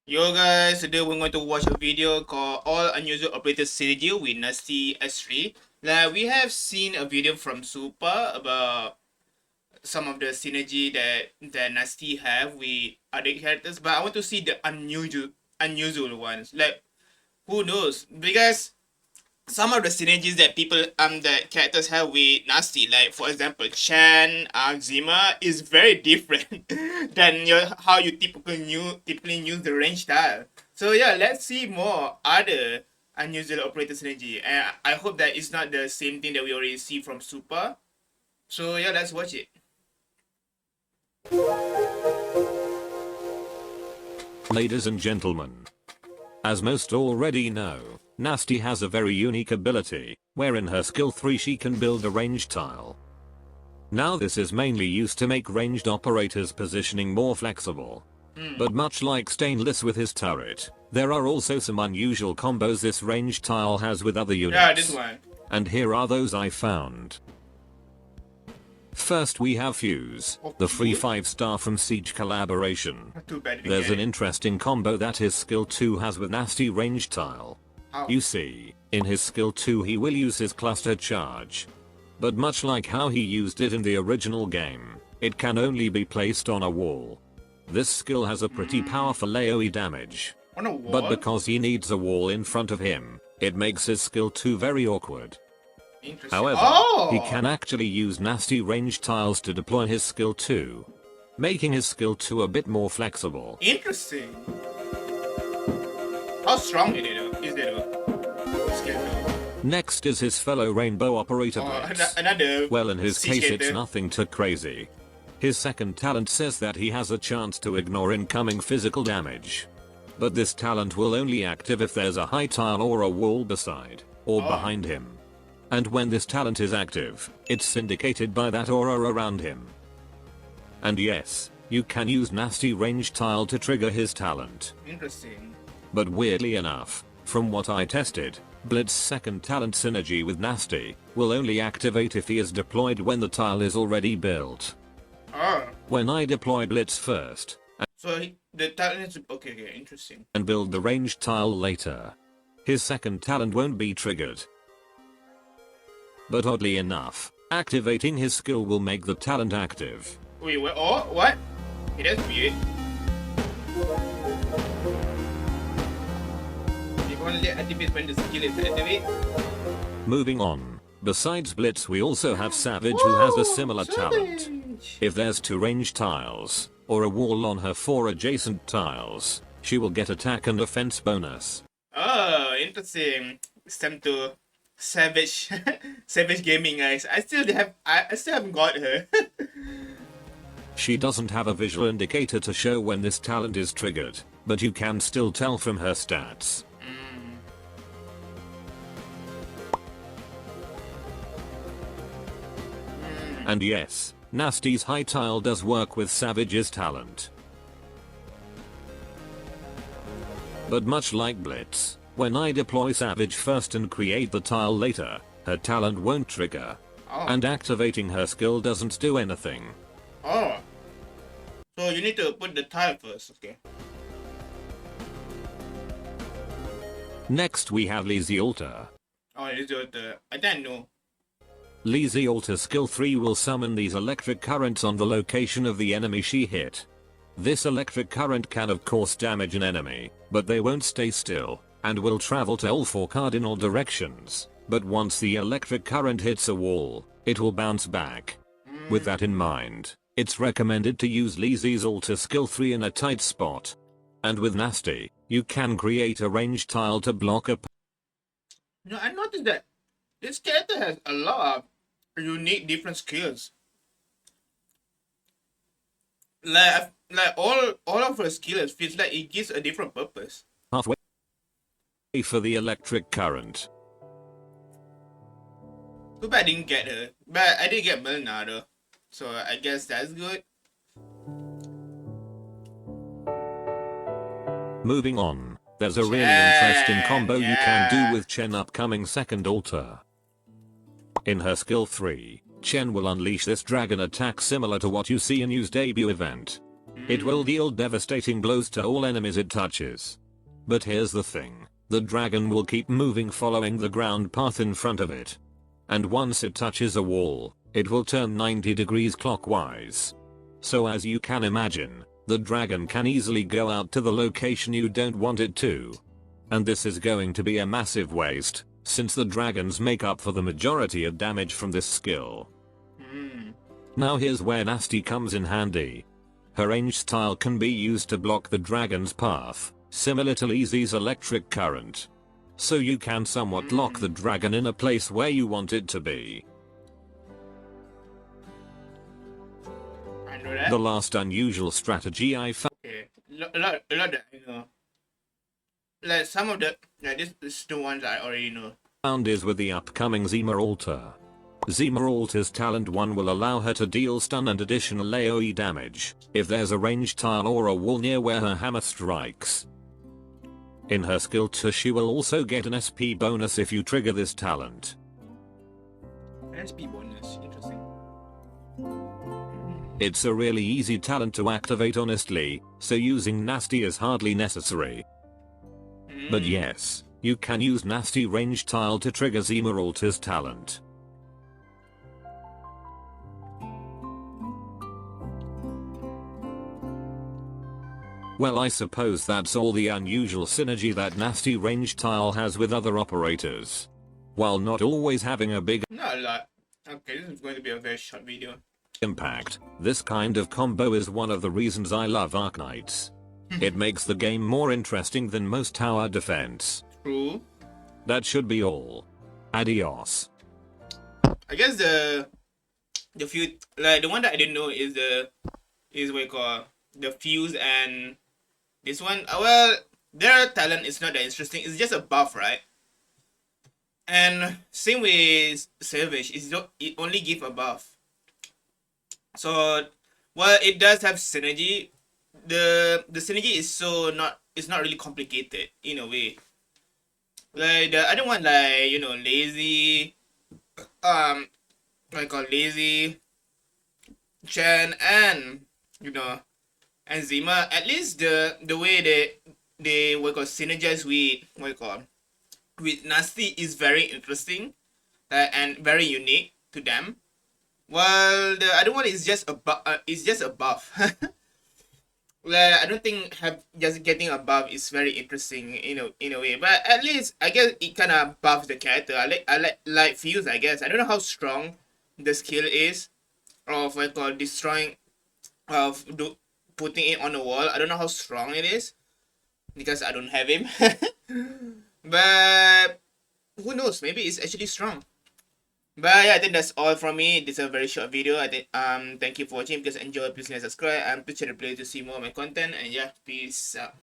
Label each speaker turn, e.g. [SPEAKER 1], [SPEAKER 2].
[SPEAKER 1] Yo guys, today we're going to watch a video called All Unusual Operator Synergy with NASTI S3. We have seen a video from Super about some of the synergy that NASTI have with other characters, but I want to see the unusual ones. Like, who knows? Because some of the synergies that that characters have with Nasty, like for example, Chan, Zima is very different than how you typically use the range style. So yeah, let's see more other unusual operator synergy, and I hope that it's not the same thing that we already see from Super. So yeah, let's watch it.
[SPEAKER 2] Ladies and gentlemen, as most already know, NASTI has a very unique ability, where in her skill 3 she can build a ranged tile. Now this is mainly used to make ranged operators' positioning more flexible. But much like Stainless with his turret, there are also some unusual combos this ranged tile has with other units.
[SPEAKER 1] Yeah, this one.
[SPEAKER 2] And here are those I found. First we have Fuse, the free 5-star from Siege collaboration.
[SPEAKER 1] Not too bad.
[SPEAKER 2] There's an interesting combo that his skill 2 has with NASTI ranged tile.
[SPEAKER 1] How?
[SPEAKER 2] You see, in his skill 2 he will use his cluster charge. But much like how he used it in the original game, it can only be placed on a wall. This skill has a pretty powerful AoE damage.
[SPEAKER 1] On a wall?
[SPEAKER 2] But because he needs a wall in front of him, it makes his skill 2 very awkward. However, he can actually use NASTI ranged tiles to deploy his skill 2, making his skill 2 a bit more flexible.
[SPEAKER 1] Interesting. How strong is it?
[SPEAKER 2] Next is his fellow rainbow operator Blitz.
[SPEAKER 1] Another.
[SPEAKER 2] Well, in his case it's
[SPEAKER 1] skater.
[SPEAKER 2] nothing too crazy. His second talent says that he has a chance to ignore incoming physical damage. But this talent will only active if there's a high tile or a wall beside, or behind him. And when this talent is active, it's syndicated by that aura around him. And yes, you can use NASTI ranged tile to trigger his talent.
[SPEAKER 1] Interesting.
[SPEAKER 2] But weirdly enough, from what I tested, Blitz's second talent synergy with NASTI will only activate if he is deployed when the tile is already built. When I deploy Blitz first,
[SPEAKER 1] So the talent is okay, interesting.
[SPEAKER 2] and build the ranged tile later, his second talent won't be triggered. But oddly enough, activating his skill will make the talent active.
[SPEAKER 1] Wait, what? Oh, what? Okay, that's weird. You can only activate when the skill is activated.
[SPEAKER 2] Moving on, besides Blitz we also have Savage who has a similar talent. If there's 2 ranged tiles, or a wall on her 4 adjacent tiles, she will get attack and defense bonus.
[SPEAKER 1] Oh, interesting. It's time to Savage Savage Gaming, guys. I still haven't got her.
[SPEAKER 2] She doesn't have a visual indicator to show when this talent is triggered, but you can still tell from her stats. And yes, NASTI's high tile does work with Savage's talent. But much like Blitz, when I deploy Savage first and create the tile later, her talent won't trigger. And activating her skill doesn't do anything.
[SPEAKER 1] Oh. So you need to put the tile first, okay.
[SPEAKER 2] Next we have Lazy Altar.
[SPEAKER 1] Oh, it's the I didn't know.
[SPEAKER 2] Lazy Altar skill 3 will summon these electric currents on the location of the enemy she hit. This electric current can of course damage an enemy, but they won't stay still, and will travel to all 4 cardinal directions. But once the electric current hits a wall, it will bounce back. With that in mind, it's recommended to use Lazy's Altar skill 3 in a tight spot. And with NASTI, you can create a ranged tile to block a...
[SPEAKER 1] No, I noticed that this character has a lot of unique different skills. Like all of her skills feels like it gives a different purpose.
[SPEAKER 2] halfway for the electric current.
[SPEAKER 1] Too bad I didn't get her. But I did get Melina though. So I guess that's good.
[SPEAKER 2] Moving on, there's a really interesting combo you can do with Chen upcoming second altar. In her skill 3, Chen will unleash this dragon attack similar to what you see in Yu's debut event. It will deal devastating blows to all enemies it touches. But here's the thing, the dragon will keep moving following the ground path in front of it. And once it touches a wall, it will turn 90 degrees clockwise. So as you can imagine, the dragon can easily go out to the location you don't want it to. And this is going to be a massive waste, since the dragons make up for the majority of damage from this skill. Now here's where Nasty comes in handy. Her range style can be used to block the dragon's path, similar to Lizzie's electric current. So you can somewhat lock the dragon in a place where you want it to be.
[SPEAKER 1] I know that.
[SPEAKER 2] The last unusual strategy I found
[SPEAKER 1] Okay. A lot that I know. Like some of the, like this is the ones I already know.
[SPEAKER 2] is with the upcoming Zima altar. Zima altar's talent 1 will allow her to deal stun and additional AoE damage if there's a ranged tile or a wall near where her hammer strikes. In her skill 2 she will also get an SP bonus if you trigger this talent.
[SPEAKER 1] SP bonus, interesting.
[SPEAKER 2] It's a really easy talent to activate honestly, so using Nasty is hardly necessary. But yes, you can use Nasty range tile to trigger Zima altar's talent. Well, I suppose that's all the unusual synergy that Nasty range tile has with other operators. While not always having a big
[SPEAKER 1] Not a lot. Okay, this is going to be a very short video.
[SPEAKER 2] impact, this kind of combo is one of the reasons I love Arknights. It makes the game more interesting than most tower defense.
[SPEAKER 1] True.
[SPEAKER 2] That should be all. Adios.
[SPEAKER 1] I guess the few, like the one that I didn't know is what you call the fuse and this one. Well, their talent is not that interesting. It's just a buff, right? And same with Savage, it only give a buff. So while it does have synergy, the synergy is it's not really complicated in a way. Like the other one, like lazy, what I call lazy, Chen, and and Zima. At least the way they what I call synergize with Nasty is very interesting, and very unique to them. While the other one is just a buff. Well, I don't think just getting a buff is very interesting in a way, but at least I guess it kind of buffs the character. I like Fuse. I guess I don't know how strong the skill is of what I call destroying putting it on the wall. I don't know how strong it is because I don't have him. But who knows? Maybe it's actually strong. But yeah, I think that's all from me. This is a very short video. I think thank you for watching. Because enjoy, please like, subscribe, and please share the playlist to see more of my content. And yeah, peace out.